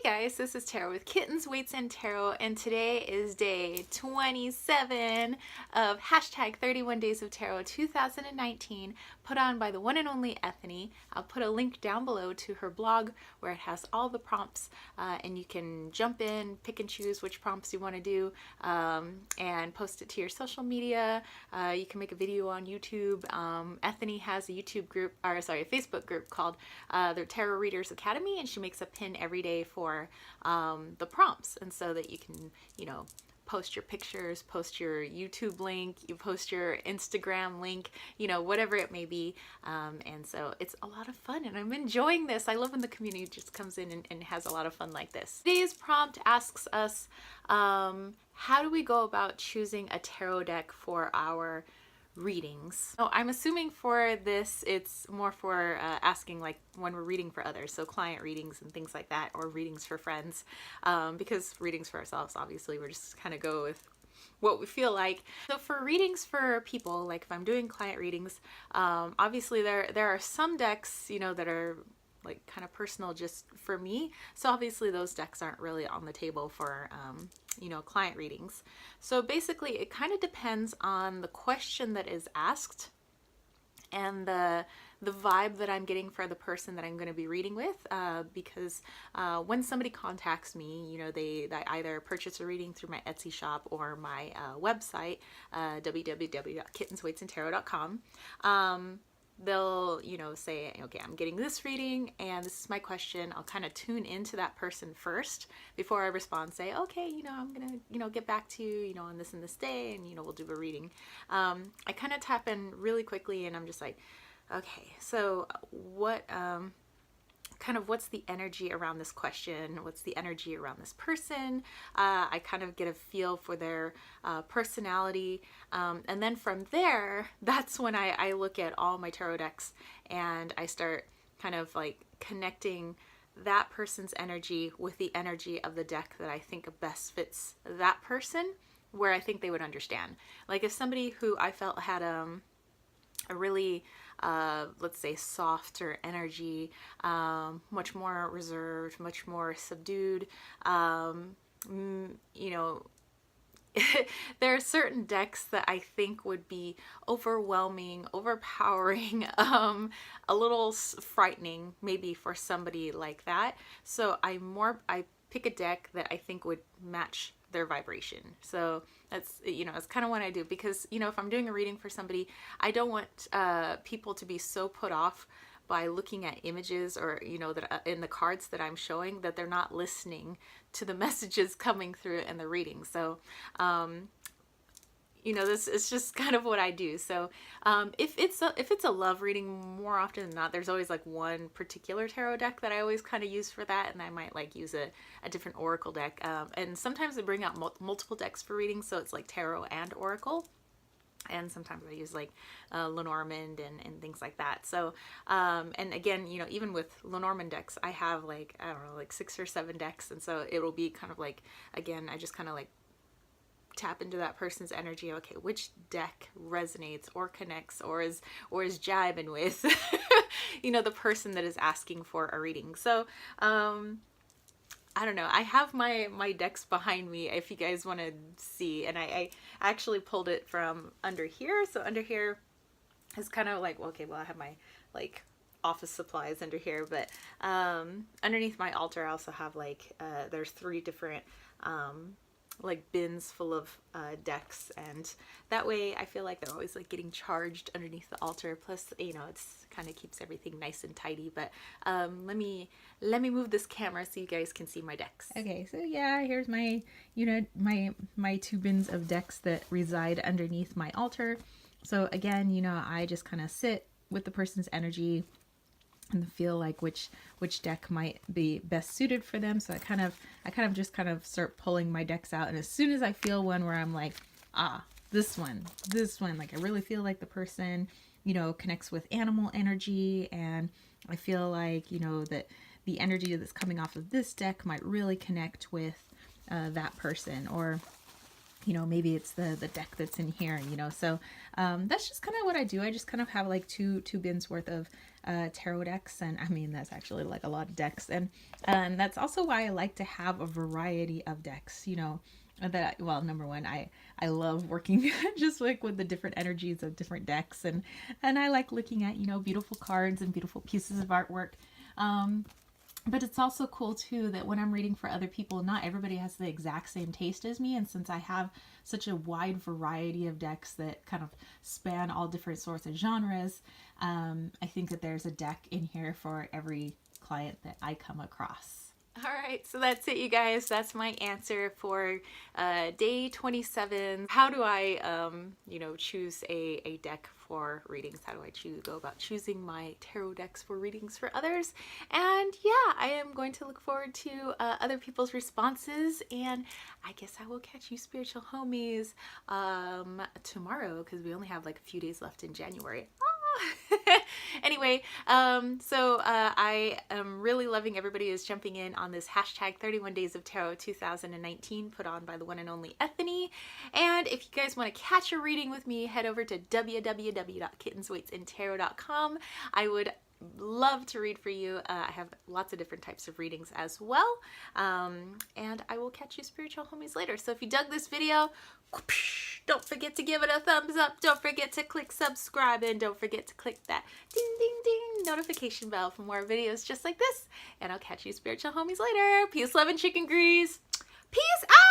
Guys, this is Tarot with Kittens, Weights, and Tarot, and today is day 27 of hashtag 31 Days of Tarot 2019, put on by the one and only Ethany. I'll put a link down below to her blog where it has all the prompts, and you can jump in, pick and choose which prompts you want to do, and post it to your social media. You can make a video on YouTube. Ethany has a Facebook group called the Tarot Readers Academy, and she makes a pin every day for the prompts, and so that you can, post your pictures, post your YouTube link, you post your Instagram link, whatever it may be. And so it's a lot of fun, and I'm enjoying this. I love when the community just comes in and has a lot of fun like this. Today's prompt asks us, how do we go about choosing a tarot deck for our readings? So I'm assuming for this it's more for asking, like, when we're reading for others, so client readings and things like that, or readings for friends, because readings for ourselves, obviously we're just kind of go with what we feel like. So for readings for people, like if I'm doing client readings, obviously there are some decks that are like kind of personal just for me, so obviously those decks aren't really on the table for client readings. So basically it kind of depends on the question that is asked and the vibe that I'm getting for the person that I'm going to be reading with, because when somebody contacts me, they either purchase a reading through my Etsy shop or my website, www.kittensweightsandtarot.com. They'll say, okay, I'm getting this reading and this is my question. I'll kind of tune into that person first before I respond, say, okay, I'm gonna get back to you on this and this day, and we'll do a reading. I kind of tap in really quickly, and I'm just like, okay, so what what's the energy around this question? What's the energy around this person? I kind of get a feel for their personality. And then from there, that's when I look at all my tarot decks and I start kind of like connecting that person's energy with the energy of the deck that I think best fits that person, where I think they would understand. Like if somebody who I felt had a really let's say softer energy, much more reserved, much more subdued, there are certain decks that I think would be overwhelming, overpowering, a little frightening maybe for somebody like that. So I pick a deck that I think would match their vibration. So that's, it's kind of what I do, because, if I'm doing a reading for somebody, I don't want people to be so put off by looking at images or, that in the cards that I'm showing, that they're not listening to the messages coming through in the reading. So, this is just kind of what I do. So if it's a love reading, more often than not, there's always like one particular tarot deck that I always kind of use for that, and I might like use a different oracle deck. And sometimes they bring out multiple decks for readings, so it's like tarot and oracle. And sometimes I use like Lenormand and things like that. So, and again, even with Lenormand decks, I have like, I don't know, like 6 or 7 decks. And so it'll be kind of like, again, I just kind of like tap into that person's energy. Okay, which deck resonates or connects or is jiving with the person that is asking for a reading. So I don't know, I have my decks behind me if you guys want to see, and I actually pulled it from under here. So under here is kind of like, okay, well, I have my like office supplies under here, but underneath my altar I also have like there's 3 different like bins full of decks, and that way I feel like they're always like getting charged underneath the altar. Plus, it's kind of keeps everything nice and tidy. But let me move this camera so you guys can see my decks. Okay, so yeah, here's my my 2 bins of decks that reside underneath my altar. So again, I just kind of sit with the person's energy and feel like which deck might be best suited for them. So I kind of just start pulling my decks out, and as soon as I feel one where I'm like, this one, like I really feel like the person connects with animal energy, and I feel like that the energy that's coming off of this deck might really connect with that person. Or maybe it's the deck that's in here, so that's just kind of what I do. I just kind of have like two bins worth of tarot decks, and I mean that's actually like a lot of decks, and that's also why I like to have a variety of decks, that well, number one, I love working just like with the different energies of different decks, and I like looking at beautiful cards and beautiful pieces of artwork. But it's also cool too that when I'm reading for other people, not everybody has the exact same taste as me. And since I have such a wide variety of decks that kind of span all different sorts of genres, I think that there's a deck in here for every client that I come across. All right, so that's it, you guys. That's my answer for day 27. How do I, choose a deck for readings? How do I go about choosing my tarot decks for readings for others? And yeah, I am going to look forward to other people's responses, and I guess I will catch you spiritual homies tomorrow, because we only have like a few days left in January. Anyway, I am really loving everybody who's jumping in on this hashtag 31 Days of Tarot 2019 put on by the one and only Ethany. And if you guys want to catch a reading with me, head over to www.kittenswaitsintarot.com. I would love to read for you. I have lots of different types of readings as well. And I will catch you spiritual homies later. So if you dug this video, don't forget to give it a thumbs up. Don't forget to click subscribe, and don't forget to click that ding ding ding notification bell for more videos just like this. And I'll catch you spiritual homies later. Peace, love, and chicken grease. Peace out.